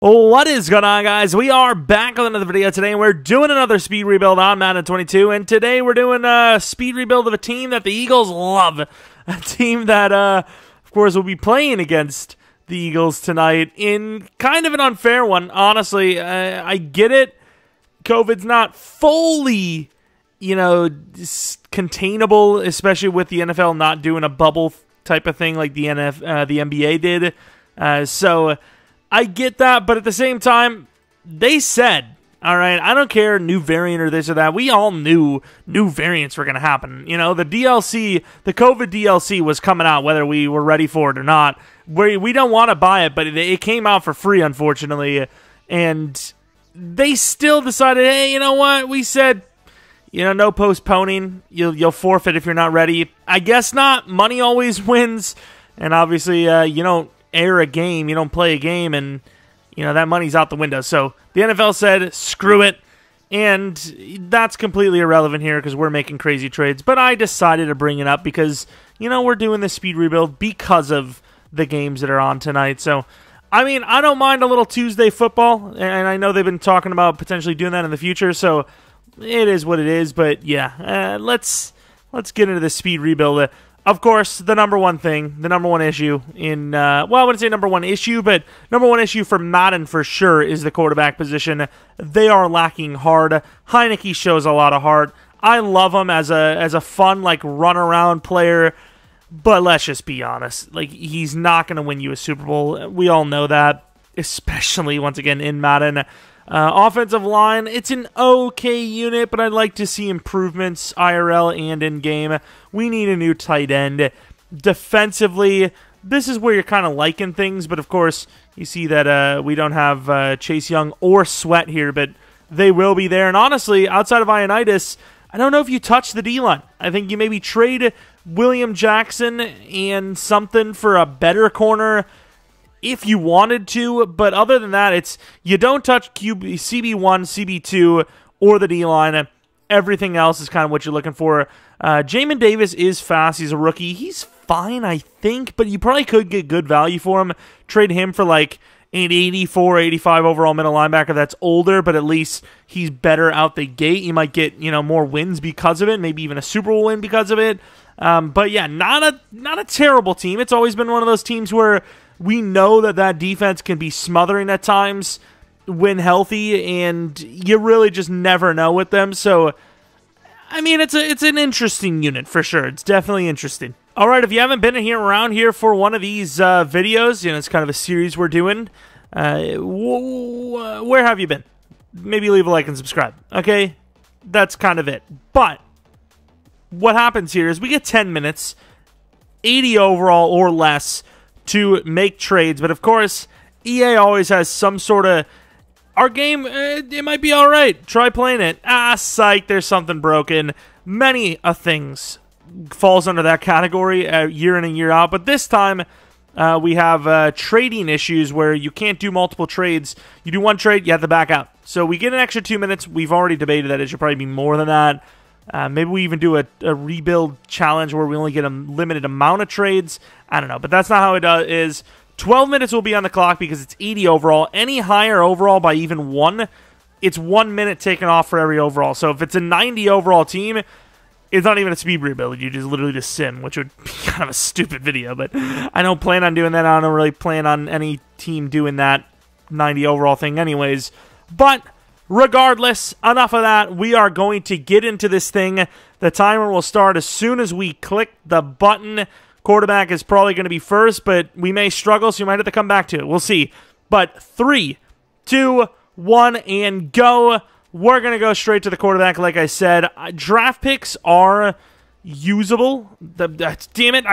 What is going on, guys? We are back with another video today, and we're doing another speed rebuild on Madden 22, and today we're doing a speed rebuild of a team that the Eagles love. A team that, of course, will be playing against the Eagles tonight in kind of an unfair one. Honestly, I get it. COVID's not fully, containable, especially with the NFL not doing a bubble type of thing like the NBA did. So I get that, but at the same time, they said, all right, I don't care, new variant or this or that. We all knew new variants were going to happen. You know, the DLC, the COVID DLC was coming out, whether we were ready for it or not. We don't want to buy it, but it came out for free, unfortunately. And they still decided, hey, you know what? We said, no postponing. You'll forfeit if you're not ready. I guess not. Money always wins. And obviously, you don't air a game, you don't play a game, and that money's out the window. So the NFL said screw it, and that's completely irrelevant here because we're making crazy trades. But I decided to bring it up because we're doing this speed rebuild because of the games that are on tonight. So I mean, I don't mind a little Tuesday football, and I know they've been talking about potentially doing that in the future, so it is what it is. But yeah, let's get into the speed rebuild. Of course, the number one thing, the number one issue in, well, I wouldn't say number one issue, but number one issue for Madden for sure is the quarterback position. They are lacking hard. Heineke shows a lot of heart. I love him as a fun, run-around player, but let's just be honest. He's not going to win you a Super Bowl. We all know that, especially, once again, in Madden. Offensive line, it's an okay unit, but I'd like to see improvements IRL and in-game. We need a new tight end. Defensively, this is where you're kind of liking things, but of course, you see that we don't have Chase Young or Sweat here, but they will be there. And honestly, outside of Ioannidis, I don't know if you touch the D-line. I think you maybe trade William Jackson and something for a better corner if you wanted to, but other than that, it's you don't touch CB1, CB2, or the D-line. Everything else is kind of what you're looking for. Jamin Davis is fast. He's a rookie. He's fine, I think, but you probably could get good value for him. Trade him for an 84, 85 overall middle linebacker that's older, but at least he's better out the gate. You might get more wins because of it, maybe even a Super Bowl win because of it. But yeah, not a terrible team. It's always been one of those teams where we know that defense can be smothering at times when healthy, and you really just never know with them. So, I mean, it's an interesting unit for sure. It's definitely interesting. All right, if you haven't been around here for one of these videos, it's kind of a series we're doing. Where have you been? Maybe leave a like and subscribe. Okay, that's kind of it. But what happens here is we get 10 minutes, 80 overall or less, to make trades. But of course, EA always has some sort of, our game, it might be alright, try playing it. Psych, there's something broken. Many things falls under that category year in and year out. But this time, we have trading issues where you can't do multiple trades. You do one trade, you have to back out. So we get an extra 2 minutes. We've already debated that it should probably be more than that. Maybe we even do a rebuild challenge where we only get a limited amount of trades. I don't know, but that's not how it is. 12 minutes will be on the clock because it's 80 overall. Any higher overall by even one, it's 1 minute taken off for every overall. So if it's a 90 overall team, it's not even a speed rebuild. You just literally just sim, which would be kind of a stupid video. But I don't plan on doing that. I don't really plan on any team doing that 90 overall thing anyways. But regardless, enough of that. We are going to get into this thing. The timer will start as soon as we click the button. Quarterback is probably going to be first, but we may struggle, so you might have to come back to it. We'll see. But 3, 2, 1, and go. We're going to go straight to the quarterback, like I said. Draft picks are usable. Damn it.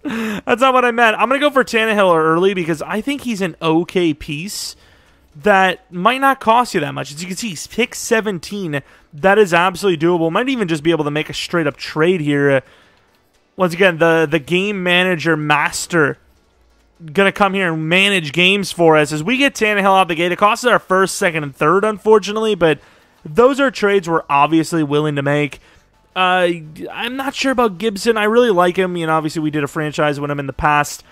That's not what I meant. I'm going to go for Tannehill early because I think he's an okay piece that might not cost you that much. As you can see, he's pick 17. That is absolutely doable. Might even just be able to make a straight-up trade here. Once again, the game manager master going to come here and manage games for us. As we get Tannehill out the gate, it costs us our first, second, and third, unfortunately, but those are trades we're obviously willing to make. I'm not sure about Gibson. I really like him. Obviously we did a franchise with him in the past.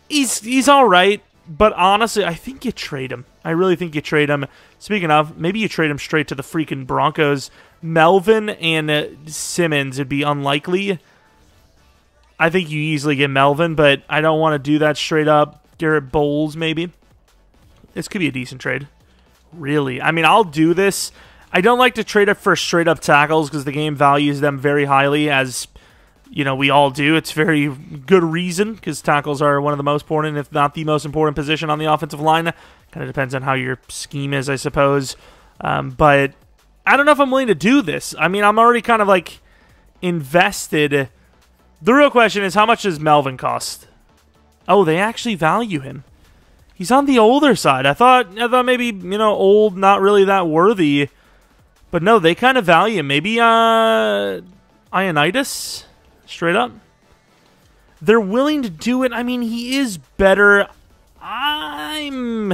He's all right. But honestly, I think you trade him. I really think you trade him. Speaking of, maybe you trade him straight to the freaking Broncos. Melvin and Simmons would be unlikely. I think you easily get Melvin, but I don't want to do that straight up. Garrett Bowles, maybe. This could be a decent trade. Really. I mean, I'll do this. I don't like to trade up for straight up tackles because the game values them very highly, as you know we all do. It's very good reason because tackles are one of the most important, if not the most important position on the offensive line. Kind of depends on how your scheme is, I suppose. But I don't know if I'm willing to do this. I mean, I'm already kind of like invested. The real question is, how much does Melvin cost? Oh, they actually value him. He's on the older side. I thought maybe, you know, old, not really that worthy. But no, they kind of value him. Maybe Ioannidis, straight up. They're willing to do it. I mean, he is better. I'm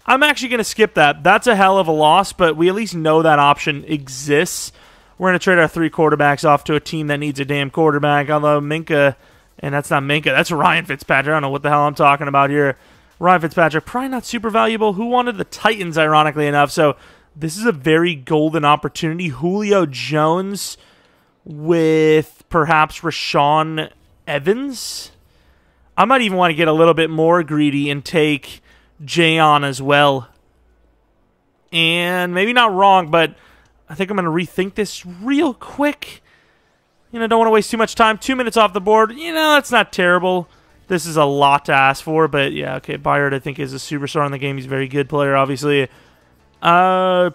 actually going to skip that. That's a hell of a loss, but we at least know that option exists. We're going to trade our 3 quarterbacks off to a team that needs a damn quarterback, although Minka, and that's not Minka, that's Ryan Fitzpatrick. I don't know what the hell I'm talking about here. Ryan Fitzpatrick, probably not super valuable. Who wanted the Titans, ironically enough? So this is a very golden opportunity. Julio Jones with perhaps Rashawn Evans. I might even want to get a little bit more greedy and take Jayon as well. And maybe not wrong, but I think I'm going to rethink this real quick. You know, don't want to waste too much time. 2 minutes off the board. You know, that's not terrible. This is a lot to ask for, but yeah, okay. Byard, I think, is a superstar in the game. He's a very good player, obviously. I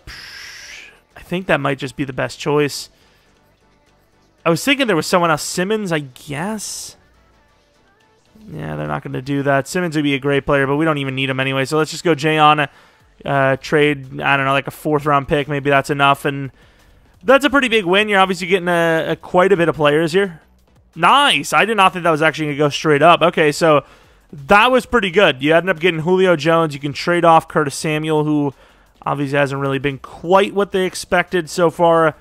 think that might just be the best choice. I was thinking there was someone else. Simmons, I guess. Yeah, they're not going to do that. Simmons would be a great player, but we don't even need him anyway. So let's just go Jayon, trade, I don't know, like a 4th-round pick. Maybe that's enough, and that's a pretty big win. You're obviously getting quite a bit of players here. Nice. I did not think that was actually going to go straight up. Okay, so that was pretty good. You ended up getting Julio Jones. You can trade off Curtis Samuel, who obviously hasn't really been quite what they expected so far.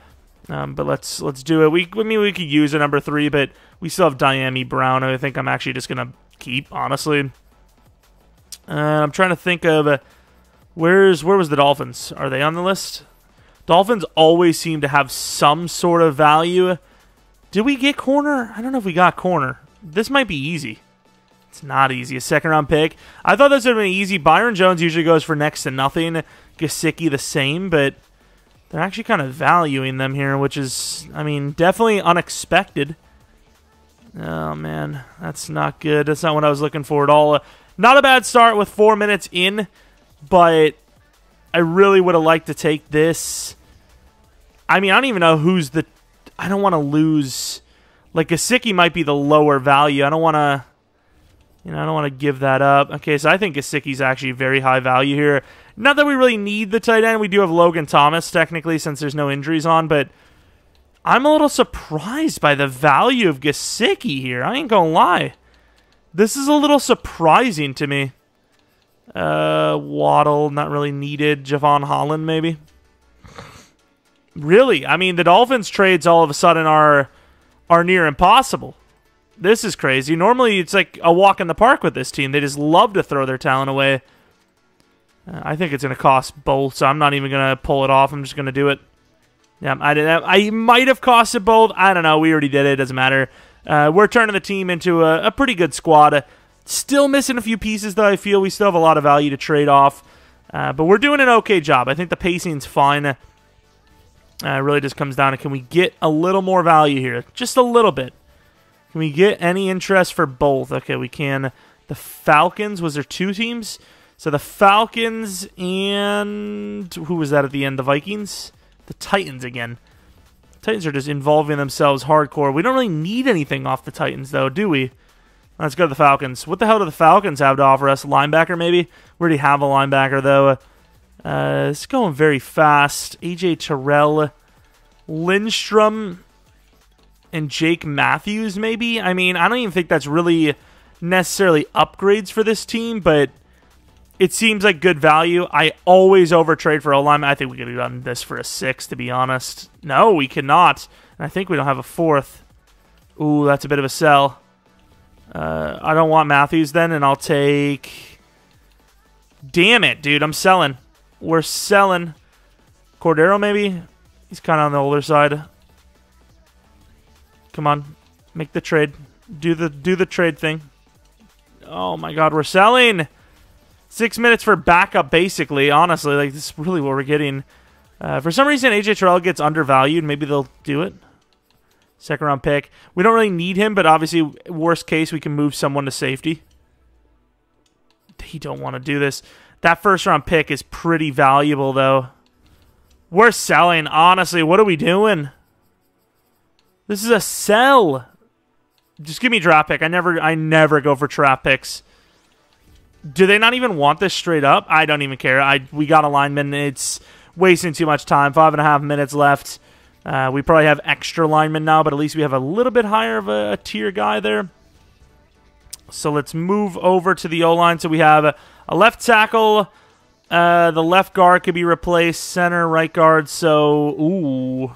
But let's do it. I mean, we could use a number 3, but we still have Diami Brown, who I think I'm actually just going to keep, honestly. I'm trying to think of where was the Dolphins? Are they on the list? Dolphins always seem to have some sort of value. Did we get corner? I don't know if we got corner. This might be easy. It's not easy. A 2nd-round pick. I thought this would have been easy. Byron Jones usually goes for next to nothing. Gesicki the same, but they're actually kind of valuing them here, which is, I mean, definitely unexpected. Oh, man. That's not good. That's not what I was looking for at all. Not a bad start with 4 minutes in, but I really would have liked to take this. I mean, I don't even know who's the... I don't want to lose. Like, Gesicki might be the lower value. I don't want to... You know, I don't want to give that up. Okay, so I think Gesicki's actually very high value here. Not that we really need the tight end. We do have Logan Thomas, technically, since there's no injuries on, but I'm a little surprised by the value of Gesicki here. I ain't gonna lie. This is a little surprising to me. Waddle, not really needed. Javon Holland, maybe. Really? I mean, the Dolphins trades all of a sudden are near impossible. This is crazy. Normally, it's like a walk in the park with this team. They just love to throw their talent away. I think it's going to cost both, so I'm not even going to pull it off. I'm just going to do it. Yeah, I might have cost it both. I don't know. We already did it. It doesn't matter. We're turning the team into a pretty good squad. Still missing a few pieces, though. I feel we still have a lot of value to trade off. But we're doing an okay job. I think the pacing's fine. It really just comes down to, can we get a little more value here? Just a little bit. Can we get any interest for both? Okay, we can. The Falcons, was there 2 teams? So the Falcons and... who was that at the end? The Vikings? The Titans again. Titans are just involving themselves hardcore. We don't really need anything off the Titans, though, do we? Let's go to the Falcons. What the hell do the Falcons have to offer us? Linebacker, maybe? We already have a linebacker, though. It's going very fast. A.J. Terrell, Lindstrom, and Jake Matthews, maybe? I mean, I don't even think that's really necessarily upgrades for this team, but it seems like good value. I always overtrade for O-lineman. I think we could have done this for a 6, to be honest. No, we cannot. And I think we don't have a 4th. Ooh, that's a bit of a sell. I don't want Matthews then, and I'll take... Damn it, dude. I'm selling. We're selling. Cordero, maybe? He's kind of on the older side. Come on. Make the trade. Do the trade thing. Oh, my God. We're selling. 6 minutes for backup, basically. Honestly, like, this is really what we're getting. For some reason, AJ Terrell gets undervalued. Maybe they'll do it. Second round pick. We don't really need him, but obviously, worst case, we can move someone to safety. He don't want to do this. That first round pick is pretty valuable, though. We're selling. Honestly, what are we doing? This is a sell. Just give me draft pick. I never go for draft picks. Do they not even want this straight up? I don't even care. We got a lineman. It's wasting too much time. 5.5 minutes left. We probably have extra linemen now, but at least we have a little bit higher of a tier guy there. So let's move over to the O-line. So we have a left tackle. The left guard could be replaced. Center, right guard. So, ooh.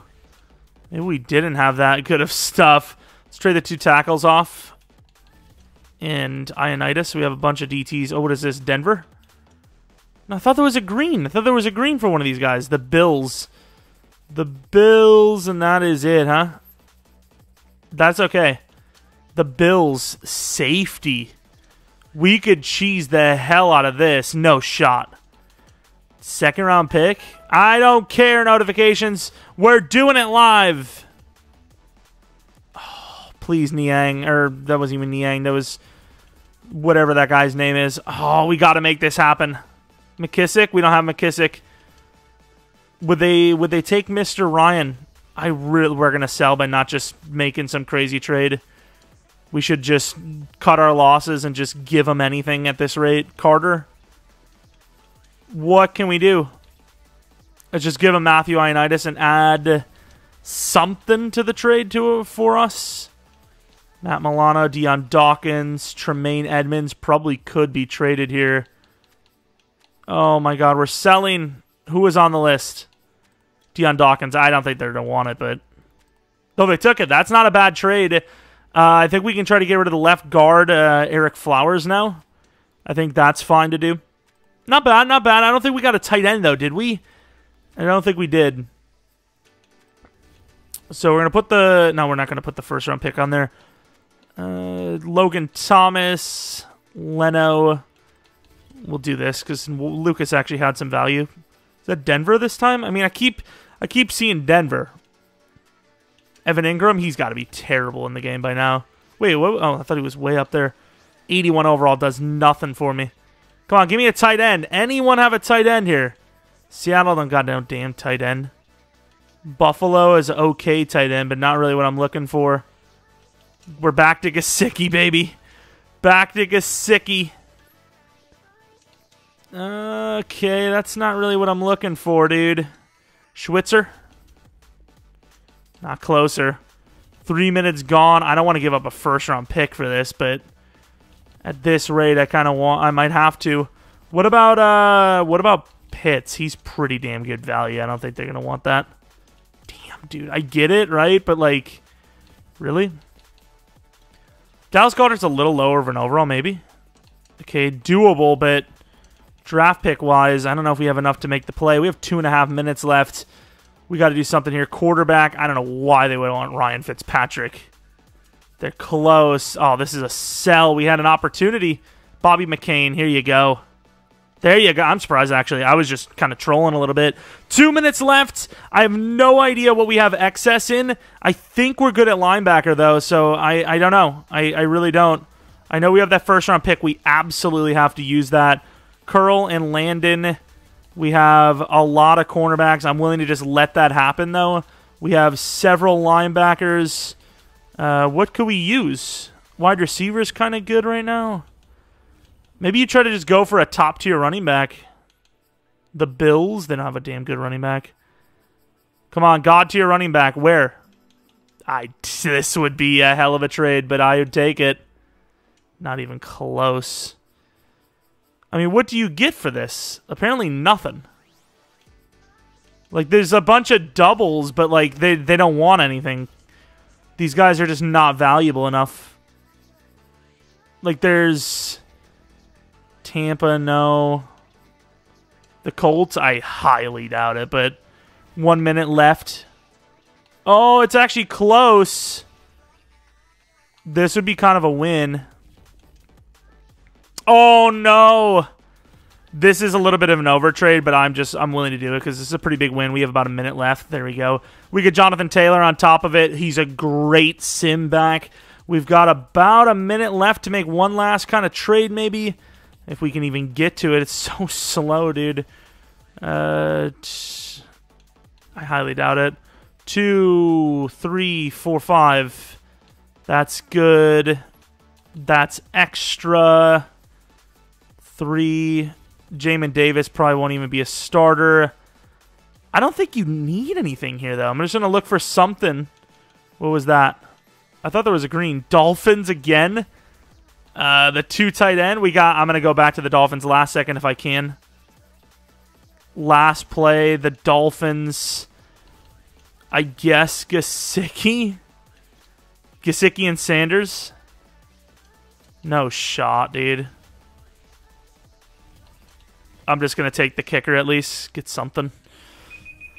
Maybe we didn't have that good of stuff. Let's trade the 2 tackles off. And Ioannidis. We have a bunch of DTs. Oh, what is this? Denver? No, I thought there was a green. I thought there was a green for one of these guys. The Bills. The Bills, and that is it, huh? That's okay. The Bills. Safety. We could cheese the hell out of this. No shot. Second round pick. I don't care, notifications. We're doing it live. Oh, please, Niang. Or that wasn't even Niang. That was whatever that guy's name is. Oh, we got to make this happen. McKissick? We don't have McKissick. Would they take Mr. Ryan? We're going to sell by not just making some crazy trade. We should just cut our losses and just give them anything at this rate. Carter? What can we do? Let's just give him Matthew Ioannidis and add something to the trade for us. Matt Milano, Deion Dawkins, Tremaine Edmonds probably could be traded here. Oh my God, we're selling. Who was on the list? Deion Dawkins. I don't think they're going to want it, but though they took it. That's not a bad trade. I think we can try to get rid of the left guard, Eric Flowers now. I think that's fine to do. Not bad, not bad. I don't think we got a tight end, though, did we? I don't think we did. So we're going to put the... No, we're not going to put the first-round pick on there. Logan Thomas, Leno. We'll do this because Lucas actually had some value. Is that Denver this time? I mean, I keep seeing Denver. Evan Ingram, he's got to be terrible in the game by now. Wait, what? Oh, I thought he was way up there. 81 overall does nothing for me. Come on, give me a tight end. Anyone have a tight end here? Seattle don't got no damn tight end. Buffalo is okay tight end, but not really what I'm looking for. We're back to Gesicki, baby. Back to Gesicki. Okay, that's not really what I'm looking for, dude. Schwitzer? Not closer. 3 minutes gone. I don't want to give up a first-round pick for this, but at this rate, I might have to. What about Pitts? He's pretty damn good value. I don't think they're gonna want that. Damn, dude. I get it, right? But like, really? Dallas Goedert's a little lower of an overall, maybe. Okay, doable, but draft pick wise, I don't know if we have enough to make the play. We have 2.5 minutes left. We got to do something here. Quarterback. I don't know why they would want Ryan Fitzpatrick. They're close. Oh, this is a sell. We had an opportunity. Bobby McCain. Here you go. There you go. I'm surprised, actually. I was just kind of trolling a little bit. 2 minutes left. I have no idea what we have excess in. I think we're good at linebacker, though, so I don't know. I really don't. I know we have that first-round pick. We absolutely have to use that. Curl and Landon. We have a lot of cornerbacks. I'm willing to just let that happen, though. We have several linebackers. What could we use? Wide receiver's kind of good right now. Maybe you try to just go for a top-tier running back. The Bills, they don't have a damn good running back. Come on, God-tier running back. Where? This would be a hell of a trade, but I would take it. Not even close. I mean, what do you get for this? Apparently nothing. Like, there's a bunch of doubles, but, like, they don't want anything. These guys are just not valuable enough. Like, there's Tampa, no. The Colts, I highly doubt it, but 1 minute left. Oh, it's actually close. This would be kind of a win. Oh, no. This is a little bit of an overtrade, but I'm willing to do it because this is a pretty big win. We have about a minute left. There we go. We get Jonathan Taylor on top of it. He's a great sim back. We've got about a minute left to make one last kind of trade, maybe. If we can even get to it. It's so slow, dude. I highly doubt it. 2, 3, 4, 5. That's good. That's extra. 3. Jamin Davis probably won't even be a starter. I don't think you need anything here, though. I'm just going to look for something. What was that? I thought there was a green. Dolphins again. The 2 tight end. I'm going to go back to the Dolphins last second if I can. Last play. The Dolphins. I guess Gesicki and Sanders. No shot, dude. I'm just going to take the kicker at least. Get something.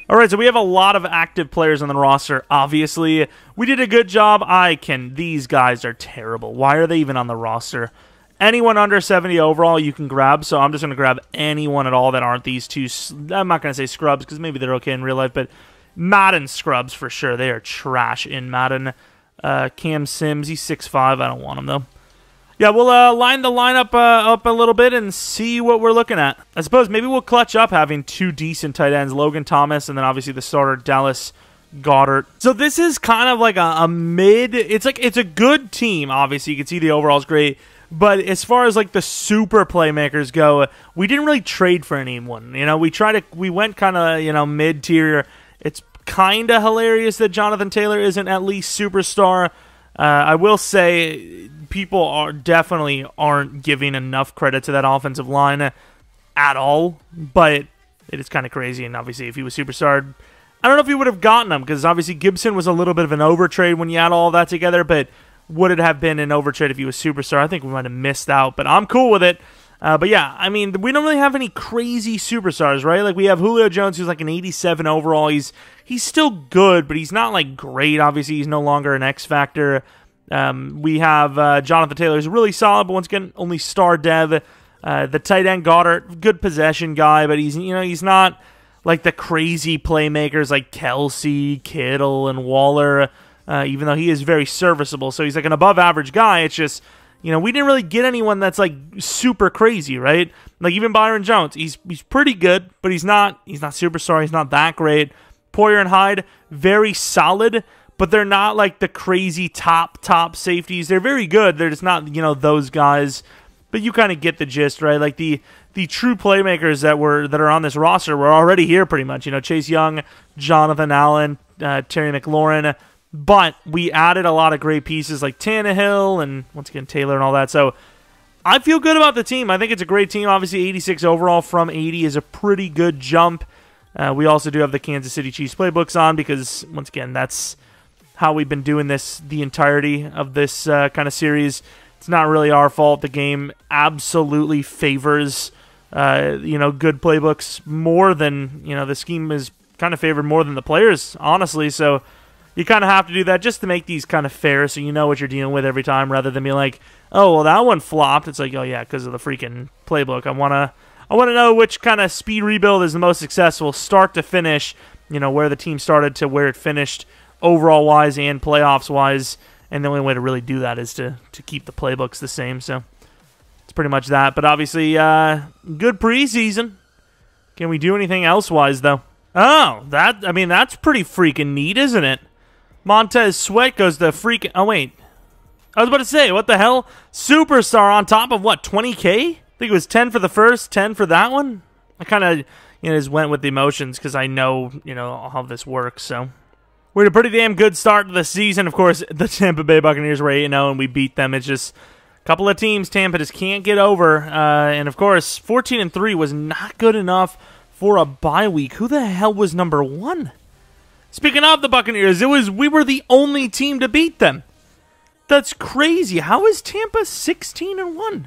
All right, so we have a lot of active players on the roster. Obviously, we did a good job. These guys are terrible. Why are they even on the roster? Anyone under 70 overall you can grab, so I'm just going to grab anyone at all that aren't these two. I'm not going to say scrubs because maybe they're okay in real life, but Madden scrubs for sure. They are trash in Madden. Cam Sims, he's 6'5". I don't want him, though. Yeah, we'll line the lineup up a little bit and see what we're looking at. I suppose maybe we'll clutch up having 2 decent tight ends, Logan Thomas, and then obviously the starter, Dallas Goedert. So this is kind of like a mid. It's a good team. Obviously, you can see the overall's great. But as far as like the super playmakers go, we didn't really trade for anyone. You know, we went kind of mid tier. It's kind of hilarious that Jonathan Taylor isn't at least superstar. I will say people definitely aren't giving enough credit to that offensive line at all, but it is kind of crazy. And obviously, if he was superstar, I don't know if he would have gotten him because obviously Gibson was a little bit of an overtrade when you add all that together. But would it have been an overtrade if he was superstar? I think we might have missed out, but I'm cool with it. But yeah, I mean, we don't really have any crazy superstars, right? Like we have Julio Jones, who's like an 87 overall. He's still good, but he's not like great. Obviously, he's no longer an X factor. We have Jonathan Taylor, who's really solid, but once again, only star dev. The tight end Goddard, good possession guy, but he's not like the crazy playmakers like Kelsey, Kittle, and Waller. Even though he is very serviceable, so he's like an above average guy. It's just, we didn't really get anyone that's like super crazy, right? Like even Byron Jones, he's pretty good, but he's not superstar. He's not that great. Poyer and Hyde, very solid, but they're not like the crazy top safeties. They're very good. They're just not those guys. But you kind of get the gist, right? Like the true playmakers that are on this roster were already here pretty much. Chase Young, Jonathan Allen, Terry McLaurin. But we added a lot of great pieces like Tannehill and, once again, Taylor and all that. So I feel good about the team. I think it's a great team. Obviously, 86 overall from 80 is a pretty good jump. We also do have the Kansas City Chiefs playbooks on because, once again, that's how we've been doing this the entirety of this kind of series. It's not really our fault. The game absolutely favors, good playbooks more than, the scheme is kind of favored more than the players, honestly. So you kind of have to do that just to make these kind of fair so you know what you're dealing with every time rather than be like, oh, well, that one flopped. It's like, oh, yeah, because of the freaking playbook. I want to know which kind of speed rebuild is the most successful, start to finish, where the team started to where it finished overall-wise and playoffs-wise. And the only way to really do that is to keep the playbooks the same. So it's pretty much that. But obviously, good preseason. Can we do anything else-wise, though? Oh, that's pretty freaking neat, isn't it? Montez Sweat goes to freaking... Oh, wait. I was about to say, what the hell? Superstar on top of, what, 20K? I think it was 10 for the first, 10 for that one. I kind of, just went with the emotions because I know, how this works, so... We had a pretty damn good start to the season. Of course, the Tampa Bay Buccaneers were 8-0, and we beat them. It's just a couple of teams Tampa just can't get over. And, of course, 14-3 was not good enough for a bye week. Who the hell was number 1? Speaking of the Buccaneers, we were the only team to beat them. That's crazy. How is Tampa 16-1?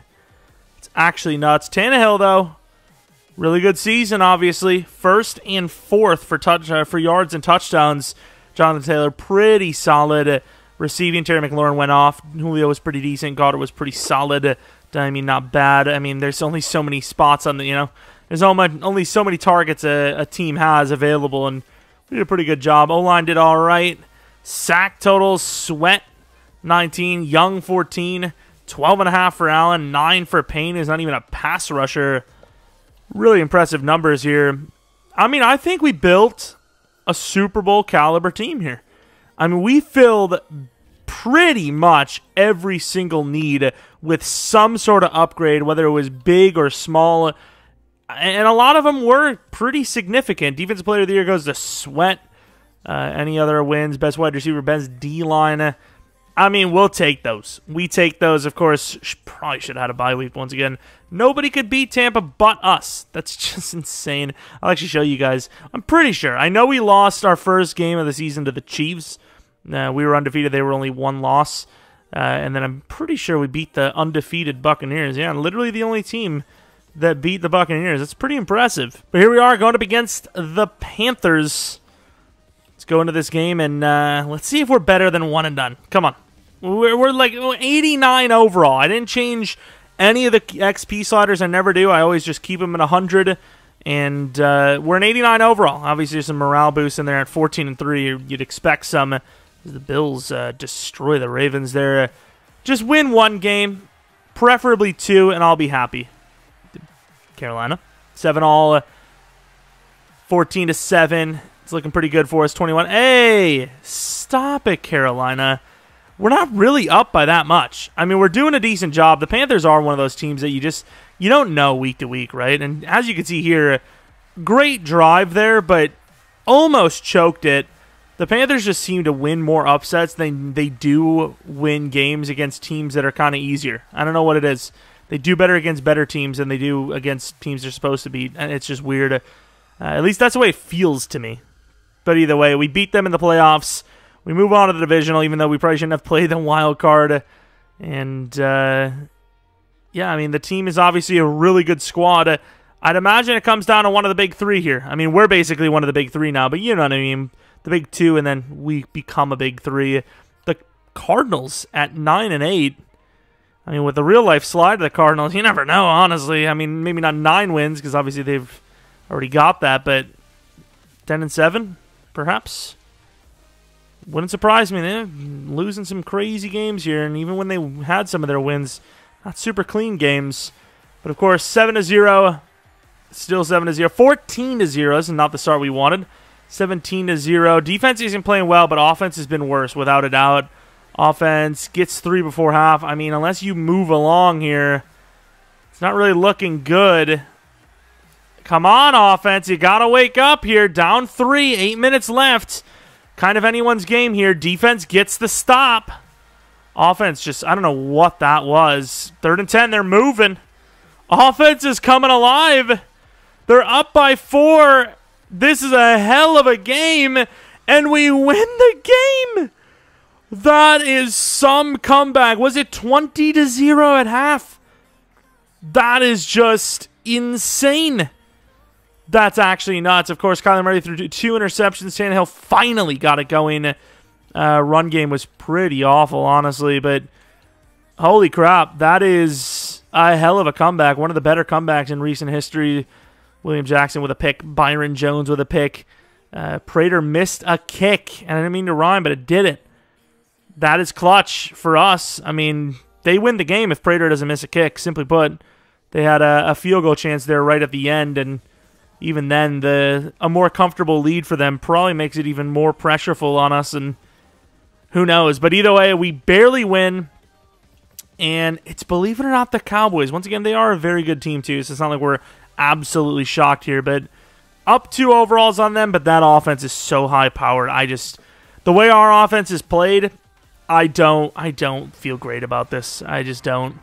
It's actually nuts. Tannehill, though, Really good season, obviously. First and fourth for yards and touchdowns. Jonathan Taylor, pretty solid. Receiving, Terry McLaurin went off. Julio was pretty decent. Goddard was pretty solid. I mean, not bad. I mean, there's only so many spots on the, there's only so many targets a team has available, and we did a pretty good job. O-line did all right. Sack totals, Sweat, 19. Young, 14. 12.5 for Allen. 9 for Payne. Is not even a pass rusher. Really impressive numbers here. I mean, I think we built a Super Bowl caliber team here. I mean, we filled pretty much every single need with some sort of upgrade, whether it was big or small. And a lot of them were pretty significant. Defensive Player of the Year goes to Sweat. Any other wins? Best wide receiver, best D-line. I mean, we'll take those. We take those, of course. Probably should have had a bye week once again. Nobody could beat Tampa but us. That's just insane. I'll actually show you guys. I'm pretty sure. I know we lost our first game of the season to the Chiefs. We were undefeated. They were only one loss. And then I'm pretty sure we beat the undefeated Buccaneers. Yeah, literally the only team that beat the Buccaneers. It's pretty impressive. But here we are going up against the Panthers. Let's go into this game and let's see if we're better than one and done. Come on. We're like 89 overall. I didn't change any of the XP sliders. I never do. I always just keep them at 100. And we're an 89 overall. Obviously, there's some morale boost in there at 14-3. You'd expect some. The Bills destroy the Ravens there. Just win one game, preferably two, and I'll be happy. Carolina, 7-all, 14-7. It's looking pretty good for us. 21. Hey, stop it, Carolina. We're not really up by that much. I mean, we're doing a decent job. The Panthers are one of those teams that you don't know week to week, right? And as you can see here, great drive there, but almost choked it. The Panthers just seem to win more upsets than they do win games against teams that are kind of easier. I don't know what it is. They do better against better teams than they do against teams they're supposed to beat, and it's just weird. At least that's the way it feels to me. But either way, we beat them in the playoffs. We move on to the divisional, even though we probably shouldn't have played the wild card. And, yeah, I mean, the team is obviously a really good squad. I'd imagine it comes down to one of the big three here. I mean, we're basically one of the big three now, but you know what I mean. The big two, and then we become a big three. The Cardinals at 9-8. I mean, with the real-life slide of the Cardinals, you never know, honestly. I mean, maybe not 9 wins, because obviously they've already got that, but 10-7, perhaps? Wouldn't surprise me. They're losing some crazy games here, and even when they had some of their wins, not super clean games. But, of course, 7-0, still 7-0. 14-0, this is not the start we wanted. 17-0. Defense isn't playing well, but offense has been worse, without a doubt. Offense gets 3 before half. I mean, unless you move along here, it's not really looking good. Come on, offense. You got to wake up here. Down 3, 8 minutes left. Kind of anyone's game here. Defense gets the stop. Offense just, I don't know what that was. 3rd and 10, they're moving. Offense is coming alive. They're up by 4. This is a hell of a game, and we win the game. That is some comeback. Was it 20-0 at half? That is just insane. That's actually nuts. Of course, Kyler Murray threw 2 interceptions. Tannehill finally got it going. Run game was pretty awful, honestly, but holy crap, that is a hell of a comeback. One of the better comebacks in recent history. William Jackson with a pick. Byron Jones with a pick. Prater missed a kick. And I didn't mean to rhyme, but it did it. That is clutch for us. I mean, they win the game if Prater doesn't miss a kick. Simply put, they had a field goal chance there right at the end. And even then, a more comfortable lead for them probably makes it even more pressureful on us. And who knows? But either way, we barely win. And it's, believe it or not, the Cowboys. Once again, they are a very good team, too. So it's not like we're absolutely shocked here, but up 2 overalls on them, but that offense is so high-powered. The way our offense is played, I don't feel great about this. I just don't.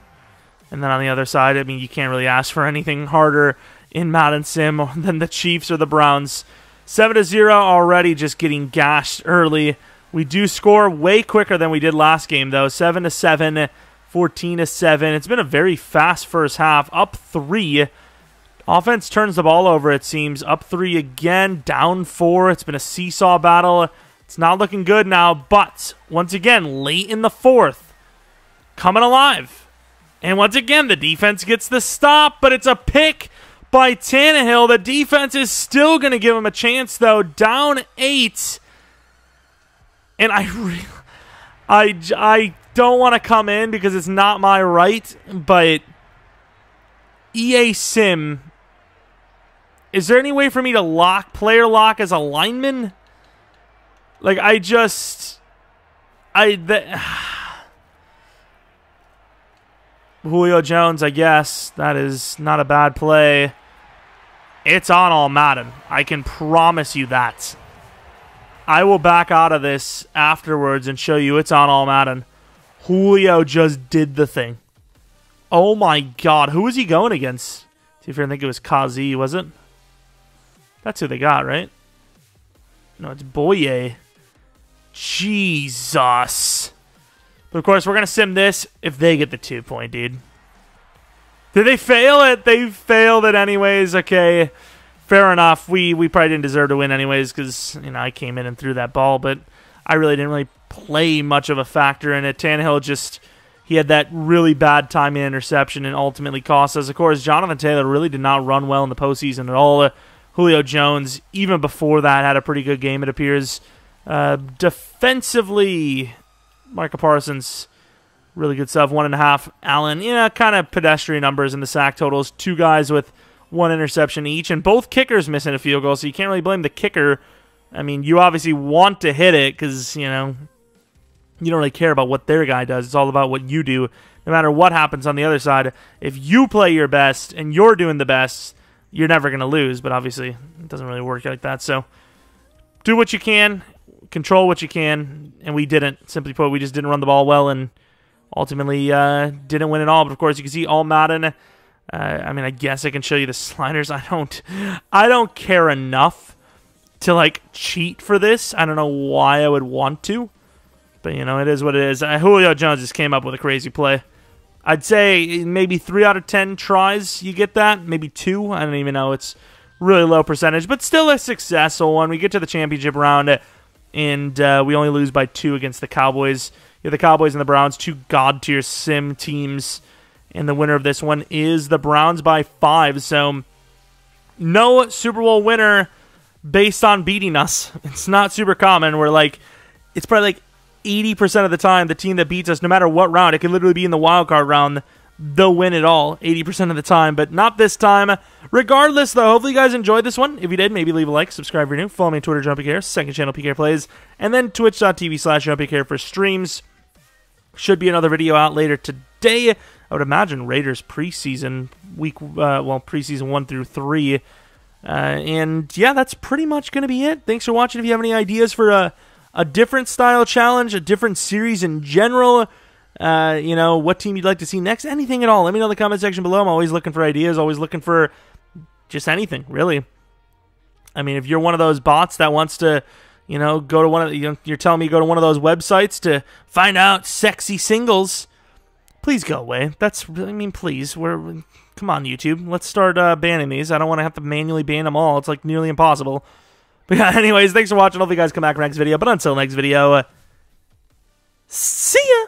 And then on the other side, I mean, you can't really ask for anything harder in Madden Sim than the Chiefs or the Browns. 7-0 already, just getting gashed early. We do score way quicker than we did last game, though. 7-7, 14-7. It's been a very fast first half, up 3. Offense turns the ball over, it seems. Up 3 again, down 4. It's been a seesaw battle. It's not looking good now, but once again, late in the 4th, coming alive. And once again, the defense gets the stop, but it's a pick by Tannehill. The defense is still going to give him a chance, though. Down 8. And I don't want to come in because it's not my right, but EA Sim, is there any way for me to player lock as a lineman? Like, Julio Jones, I guess. That is not a bad play. It's on all Madden. I can promise you that. I will back out of this afterwards and show you it's on all Madden. Julio just did the thing. Oh my god. Who was he going against? See if I think it was Kazi, was it? That's who they got, right? No, it's Boye. Jesus. But of course, we're going to sim this if they get the 2-point, dude. Did they fail it? They failed it anyways. Okay, fair enough. We probably didn't deserve to win anyways because, you know, I came in and threw that ball, but I really didn't really play much of a factor in it. Tannehill just, he had that really bad timing interception and ultimately cost us. Of course, Jonathan Taylor really did not run well in the postseason at all. Julio Jones, even before that, had a pretty good game, it appears. Defensively, Micah Parsons, really good stuff. 1.5. Allen, kind of pedestrian numbers in the sack totals. 2 guys with 1 interception each, and both kickers missing a field goal, so you can't really blame the kicker. I mean, you obviously want to hit it because, you don't really care about what their guy does. It's all about what you do, no matter what happens on the other side. If you play your best and you're doing the best, you're never going to lose, but obviously it doesn't really work like that. So do what you can, control what you can, and we didn't. Simply put, we just didn't run the ball well and ultimately didn't win at all. But of course, you can see all Madden. I mean, I guess I can show you the sliders. I don't care enough to like cheat for this. I don't know why I would want to, but it is what it is. Julio Jones just came up with a crazy play. I'd say maybe 3 out of 10 tries you get that, maybe 2. I don't even know. It's really low percentage, but still a successful one. We get to the championship round, and we only lose by 2 against the Cowboys. You have the Cowboys and the Browns, 2 god-tier sim teams, and the winner of this one is the Browns by 5. So no Super Bowl winner based on beating us. It's not super common. It's probably like 80% of the time, the team that beats us, no matter what round, it could literally be in the wild card round, they'll win it all 80% of the time, but not this time. Regardless, though, hopefully you guys enjoyed this one. If you did, maybe leave a like, subscribe if you're new, follow me on Twitter, Jeromepkr, second channel, PK Plays, and then twitch.tv/Jeromepkr for streams. Should be another video out later today. I would imagine Raiders preseason preseason 1 through 3. And yeah, that's pretty much going to be it. Thanks for watching. If you have any ideas for a different style challenge, a different series in general, what team you'd like to see next, anything at all, let me know in the comment section below. I'm always looking for ideas, always looking for just anything, really. I mean, if you're one of those bots that wants to, go to one of, you're telling me go to one of those websites to find out sexy singles, please go away. Please, come on, YouTube. Let's start banning these. I don't want to have to manually ban them all. It's like nearly impossible. But yeah, anyways, thanks for watching. Hopefully you guys come back for next video. But until next video, see ya!